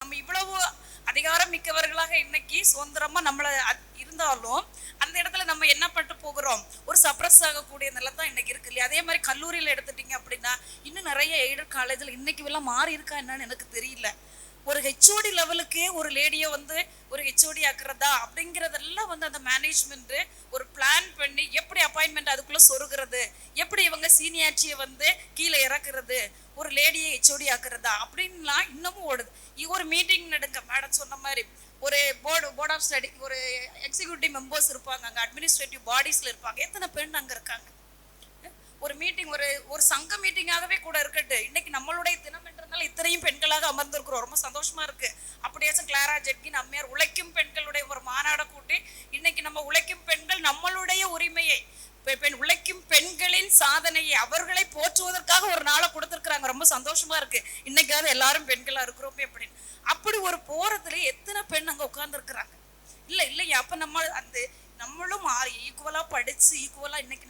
நம்ம இவ்வளவு அதிகாரம் மிக்கவர்களாக இன்னைக்கு சுதந்திரமா நம்மள இருந்தாலும் அந்த இடத்துல நம்ம என்ன பண்ணிட்டு போகிறோம், ஒரு சப்ரஸ் ஆகக்கூடிய நிலை தான் இன்னைக்கு இருக்கு இல்லையா? அதே மாதிரி கல்லூரியில எடுத்துட்டீங்க அப்படின்னா இன்னும் நிறைய எய்டட் காலேஜ்ல இன்னைக்கு எல்லாம் மாறி இருக்கா என்னன்னு எனக்கு தெரியல. ஒரு ஹெச்ஓடி லெவலுக்கே ஒரு லேடியை ஒரு ஹெச்ஓடி ஆக்குறதா அப்படிங்கிறதெல்லாம் அந்த மேனேஜ்மெண்ட் ஒரு பிளான் பண்ணி எப்படி அப்பாயின்மெண்ட் அதுக்குள்ள சொருகிறது, எப்படி இவங்க சீனியாரிட்டியை கீழே இறக்குறது, ஒரு லேடியை ஹெச்ஓடி ஆக்குறதா அப்படின்லாம் இன்னமும் ஓடுது. ஒரு மீட்டிங் நடுங்க மேடம் சொன்ன மாதிரி ஒரு போர்ட் ஆஃப் ஸ்டடி, ஒரு எக்ஸிக்யூட்டிவ் மெம்பர்ஸ் இருப்பாங்க, அங்கே அட்மினிஸ்ட்ரேட்டிவ் பாடிஸ்ல இருப்பாங்க. எத்தனை பெண் அங்கே இருக்காங்க? ஒரு மீட்டிங் ஒரு சங்க மீட்டிங்காகவே கூட இருக்கட்டு, இன்னைக்கு நம்மளுடைய தினம் என்றனால இத்தனையும் பெண்களாக அமர்ந்திருக்கிறோம். ரொம்ப சந்தோஷமா இருக்கு. அப்படியாச்சும் கிளாரா ஜெட்கின் அம்மையார் உழைக்கும் பெண்களுடைய ஒரு மாநாட கூட்டி இன்னைக்கு நம்ம உழைக்கும் பெண்கள் நம்மளுடைய உரிமையை, உழைக்கும் பெண்களின் சாதனையை அவர்களை போற்றுவதற்காக ஒரு நாளை கொடுத்திருக்கிறாங்க. ரொம்ப சந்தோஷமா இருக்கு. இன்னைக்காவது எல்லாரும் பெண்களா இருக்கிறோமே அப்படின்னு. அப்படி ஒரு போறதுல எத்தனை பெண் அங்க உட்கார்ந்து இருக்கிறாங்க? இல்லையா? அப்ப நம்மளும் ஈக்குவலா படிச்சு ஈக்குவலா இன்னைக்கு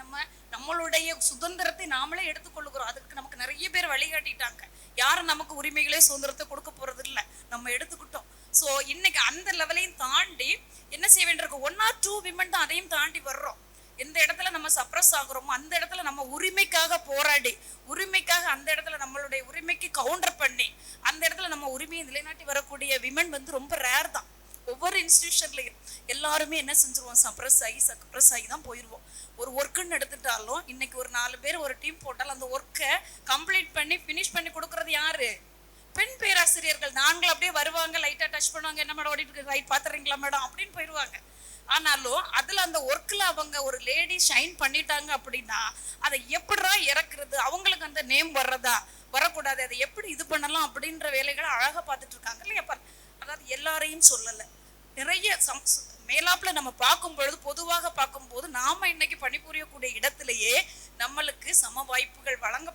நம்மளுடைய சுதந்திரத்தை நாமளே எடுத்துக்கொள்ளுகிறோம். அதுக்கு நமக்கு நிறைய பேர் வழிகாட்டிட்டாங்க. யாரும் நமக்கு உரிமைகளே சுதந்திரத்தை கொடுக்க போறது இல்லை, நம்ம எடுத்துக்கிட்டோம். ஸோ இன்னைக்கு அந்த லெவலையும் தாண்டி என்ன செய்ய வேண்டியிருக்கு, 1 or 2 விமன் தான் அதையும் தாண்டி வர்றோம். எந்த இடத்துல நம்ம சப்ரஸ் ஆகுறோமோ அந்த இடத்துல நம்ம உரிமைக்காக போராடி, உரிமைக்காக அந்த இடத்துல நம்மளுடைய உரிமைக்கு கவுண்டர் பண்ணி அந்த இடத்துல நம்ம உரிமையை நிலைநாட்டி வரக்கூடிய விமன் ரொம்ப ரேர் தான். ஒவ்வொரு இன்ஸ்டிடியூஷன்லையும் எல்லாருமே என்ன செஞ்சிருவோம், சப்ரஸ் ஆகி தான் போயிடுவோம். ஒரு ஒர்க்குன்னு எடுத்துட்டாலும் இன்னைக்கு ஒரு 4 பேர் ஒரு டீம் போட்டால் அந்த ஒர்க்கை கம்ப்ளீட் பண்ணி ஃபினிஷ் பண்ணி கொடுக்கறது யாரு? பெண் பேராசிரியர்கள். நாங்கள் அப்படியே வருவாங்க, லைட்டா டச் பண்ணுவாங்க, என்ன மேடம் ஓடிட்டு இருக்கு, ரைட் பாத்துறீங்களா மேடம் அப்படின்னு போயிடுவாங்க. ஆனாலும் அதுல அந்த ஒர்க்ல அவங்க ஒரு லேடி ஷைன் பண்ணிட்டாங்க அப்படின்னா அதை எப்படிடா இறக்குறது, அவங்களுக்கு அந்த நேம் வர்றதா வரக்கூடாது, அதை எப்படி இது பண்ணலாம் அப்படின்ற வேலைகளை அழகா பார்த்துட்டு இருக்காங்க இல்லையா? அதாவது எல்லாரையும் சொல்லலை, நிறைய மேலாப்புல நம்ம பார்க்கும் பொழுது, பொதுவாக பார்க்கும் போது நாம இன்னைக்கு பணிபுரியக்கூடிய இடத்திலேயே நம்மளுக்கு சம வாய்ப்புகள் வழங்க